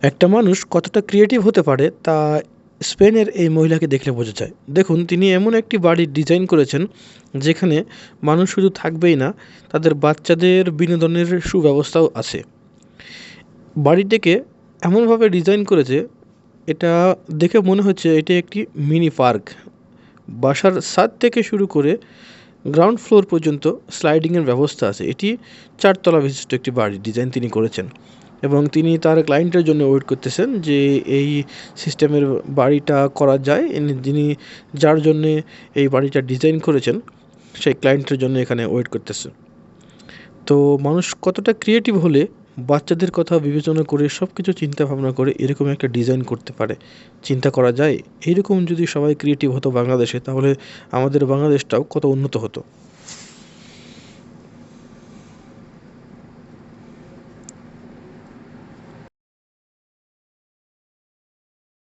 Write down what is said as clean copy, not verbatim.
একটা মানুষ কতটা ক্রিয়েটিভ হতে পারে তা স্পেনের এই মহিলাকে দেখলে বোঝা যায়। দেখুন, তিনি এমন একটি বাড়ির ডিজাইন করেছেন যেখানে মানুষ শুধু থাকবেই না, তাদের বাচ্চাদের বিনোদনের সুব্যবস্থাও আছে। বাড়িটিকে এমনভাবে ডিজাইন করেছে, এটা দেখে মনে হচ্ছে এটি একটি মিনি পার্ক। বাসার ছাদ থেকে শুরু করে গ্রাউন্ড ফ্লোর পর্যন্ত স্লাইডিংয়ের ব্যবস্থা আছে। এটি ৪ তলা বিশিষ্ট একটি বাড়ির ডিজাইন তিনি করেছেন এবং তিনি তার ক্লায়েন্টের জন্য ওয়েট করতেছেন যে এই সিস্টেমের বাড়িটা করা যায়। যিনি যার জন্যে এই বাড়িটা ডিজাইন করেছেন সেই ক্লায়েন্টের জন্য এখানে ওয়েট করতেছে। তো মানুষ কতটা ক্রিয়েটিভ হলে বাচ্চাদের কথা বিবেচনা করে সব কিছু চিন্তা ভাবনা করে এরকম একটা ডিজাইন করতে পারে, চিন্তা করা যায়? এইরকম যদি সবাই ক্রিয়েটিভ হতো বাংলাদেশে, তাহলে আমাদের বাংলাদেশটাও কত উন্নত হতো।